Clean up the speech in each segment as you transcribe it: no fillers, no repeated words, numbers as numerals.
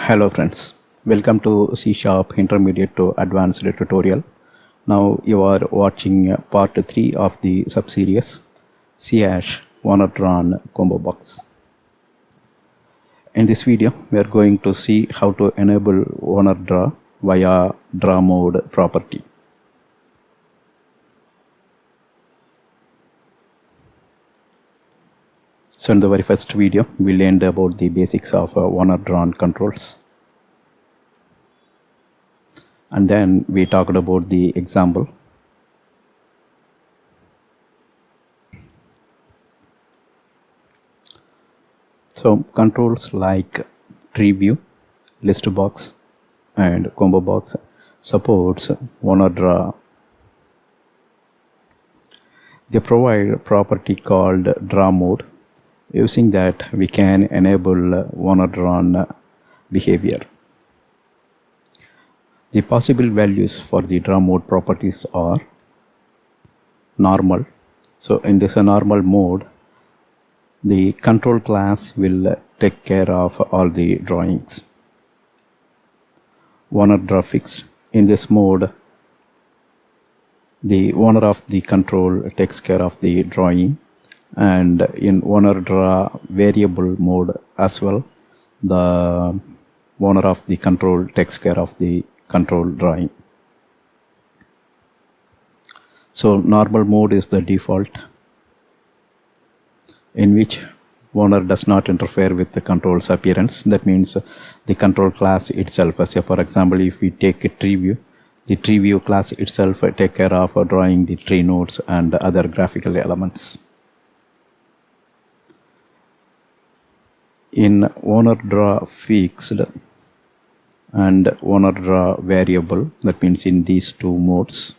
Hello friends, welcome to C# Intermediate to Advanced tutorial. Now you are watching part 3 of the subseries C# OwnerDraw Combobox. In this video we are going to see how to enable OwnerDraw via DrawMode property. So in the very first video we learned about the basics of OwnerDraw controls, and then we talked about the example. So controls like tree view, list box and combo box supports OwnerDraw. They provide a property called DrawMode. Using that we can enable OwnerDraw behavior. The possible values for the DrawMode properties are normal. So in this normal mode, the control class will take care of all the drawings. OwnerDrawFixed. In this mode, the owner of the control takes care of the drawing, and in OwnerDrawVariable mode as well, the owner of the control takes care of the control drawing. So normal mode is the default, in which owner does not interfere with the control's appearance. That means the control class itself. Say for example, if we take a tree view, the tree view class itself take care of drawing the tree nodes and other graphical elements. In OwnerDrawFixed and OwnerDrawVariable, that means in these two modes,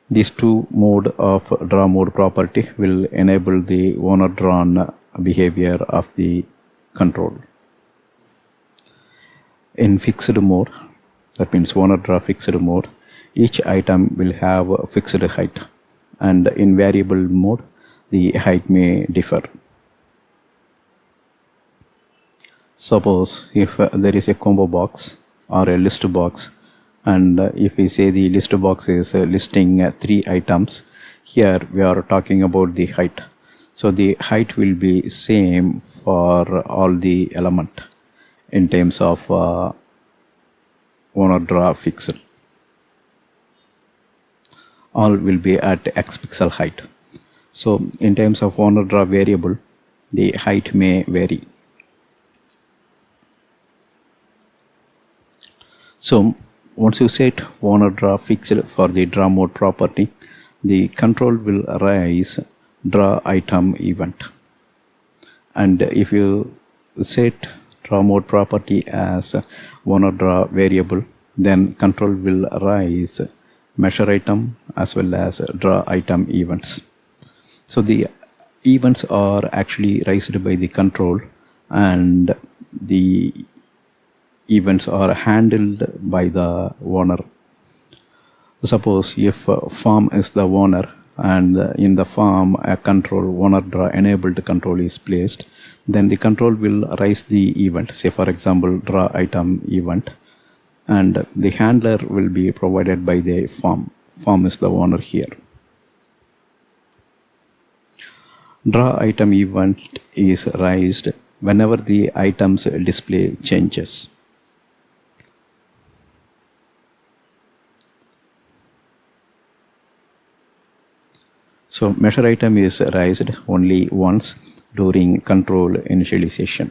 these two mode of DrawMode property will enable the OwnerDraw behavior of the control. In fixed mode, that means OwnerDrawFixed mode, each item will have a fixed height, and in variable mode the height may differ. Suppose if there is a combo box or a list box, and if we say the list box is listing 3 items, here we are talking about the height. So the height will be same for all the element in terms of OwnerDrawFixed. All will be at x pixel height. So in terms of OwnerDrawVariable, the height may vary. So once you set OwnerDrawFixed for the DrawMode property, the control will raise draw item event. And if you set DrawMode property as OwnerDrawVariable, then control will raise measure item as well as draw item events. So the events are actually raised by the control, and the events are handled by the owner. Suppose if form is the owner, and in the form a control OwnerDraw enabled control is placed, then the control will raise the event, say for example draw item event, and the handler will be provided by the form. Form is the owner here. Draw item event is raised whenever the item's display changes. So measure item is raised only once during control initialization.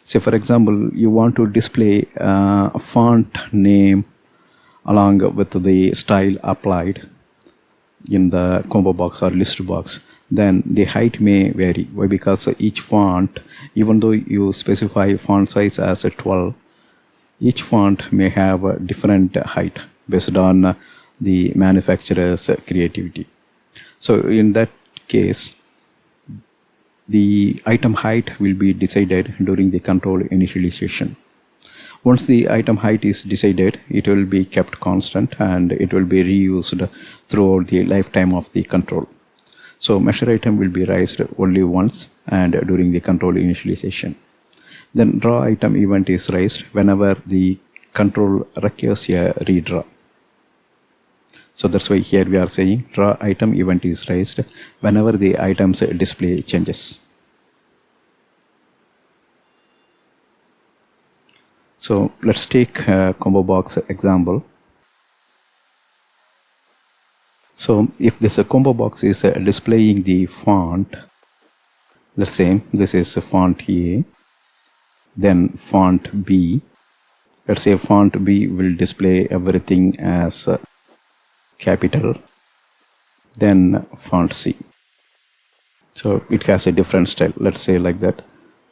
Say for example, you want to display a font name along with the style applied in the combo box or list box, then the height may vary. Why? Because each font, even though you specify font size as a 12, each font may have a different height based on the manufacturer's creativity. So in that case, the item height will be decided during the control initialization. Once the item height is decided, it will be kept constant and it will be reused throughout the lifetime of the control. So measure item will be raised only once and during the control initialization. Then draw item event is raised whenever the control requires a redraw. So that's why here we are saying draw item event is raised whenever the item's display changes. So let's take a Combobox example. So if this Combobox is displaying the font, let's say this is font A, then font B. Let's say font B will display everything as capital, then font C. So it has a different style, let's say like that.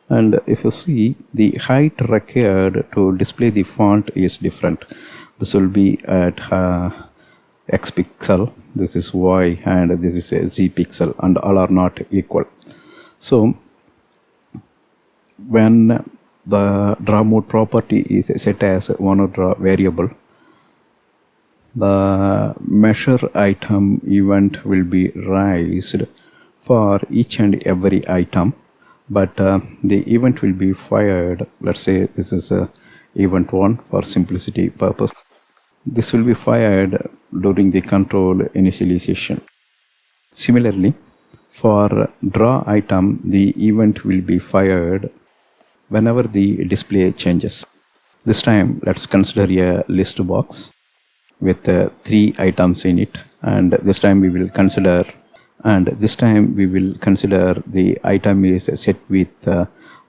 And if you see, the height required to display the font is different. This will be at X pixel, this is Y, and this is a Z pixel, and all are not equal. So when the DrawMode property is set as OwnerDrawVariable, the measure item event will be raised for each and every item, but the event will be fired. Let's say this is event 1 for simplicity purpose. This will be fired during the control initialization. Similarly, for draw item, the event will be fired whenever the display changes. This time let's consider a list box with 3 items in it, and this time we will consider the item is set with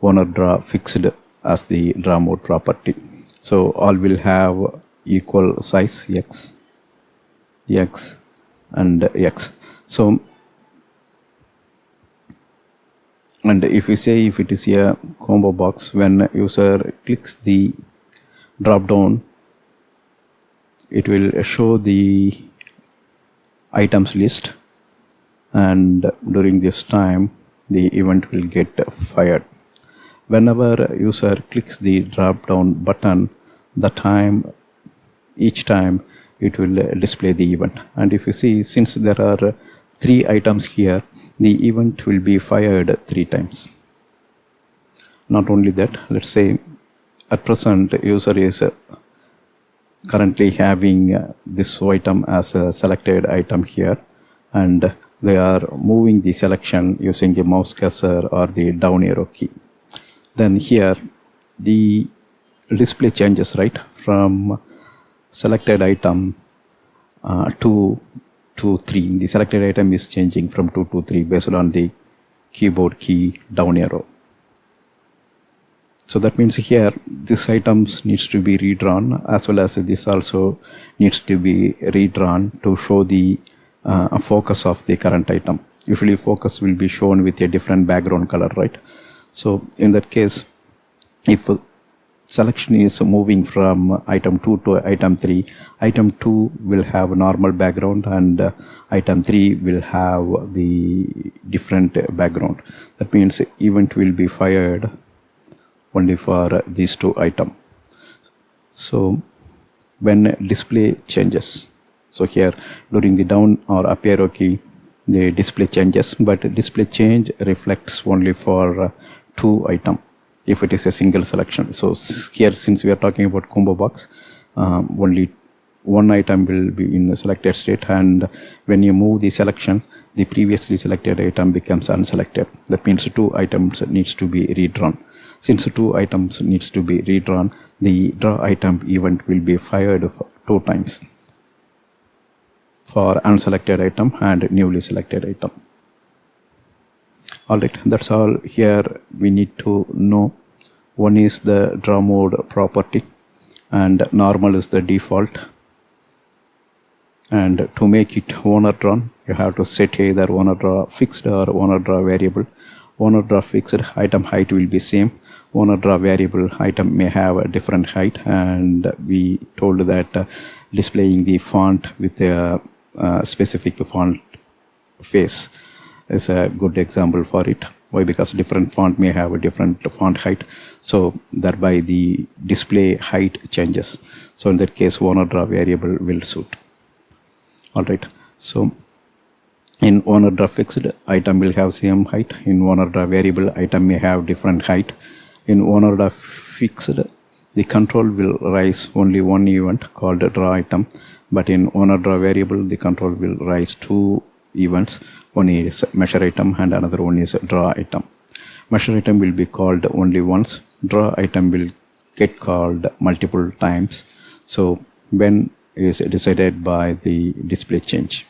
OwnerDrawFixed as the DrawMode property. So all will have equal size X, X, and X. So, and if we say if it is a combo box, when user clicks the drop down, it will show the items list, and during this time the event will get fired. Whenever user clicks the drop down button, each time it will display the event. And if you see, since there are 3 items here, the event will be fired 3 times. Not only that, let's say at present user is currently having this item as a selected item here, and they are moving the selection using the mouse cursor or the down arrow key. Then here the display changes, right, from selected item 2 to 3. The selected item is changing from 2 to 3 based on the keyboard key down arrow. So that means here this items needs to be redrawn, as well as this also needs to be redrawn to show the focus of the current item. Usually focus will be shown with a different background color, right? So in that case, if selection is moving from item 2 to item 3, item 2 will have a normal background and item 3 will have the different background. That means event will be fired only for these 2 items. So when display changes, so here during the down or up arrow key, the display changes, but display change reflects only for 2 items if it is a single selection. So here, since we are talking about combo box, only 1 item will be in the selected state, and when you move the selection, the previously selected item becomes unselected. That means 2 items needs to be redrawn. Since 2 items needs to be redrawn, the draw item event will be fired 2 times for unselected item and newly selected item. Alright, that's all here we need to know. One is the DrawMode property, and normal is the default. And to make it owner drawn, you have to set either OwnerDrawFixed or OwnerDrawVariable. OwnerDrawFixed item height will be same. OwnerDrawVariable item may have a different height, and we told that displaying the font with a specific font face is a good example for it. Why? Because different font may have a different font height, so thereby the display height changes. So in that case, OwnerDrawVariable will suit. Alright, so In OwnerDrawFixed, item will have same height. In OwnerDrawVariable, item may have different height. In OwnerDrawFixed, the control will raise only one event called draw item, but in OwnerDrawVariable, the control will raise two events. One is measure item and another one is draw item. Measure item will be called only once. Draw item will get called multiple times. So when is decided by the display change.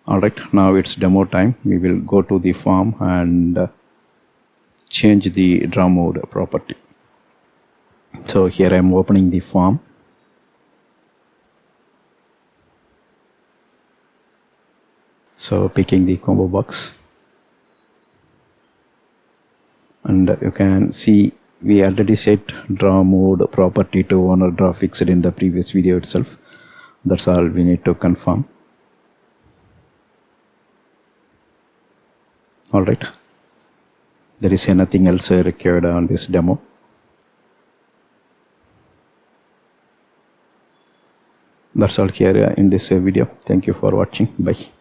Alright, now it's demo time. We will go to the form and change the DrawMode property. So here I am opening the form. So picking the combo box, and you can see we already set DrawMode property to OwnerDrawFixed in the previous video itself. That's all we need to confirm. Alright, there is nothing else required on this demo. That's all here in this video. Thank you for watching. Bye.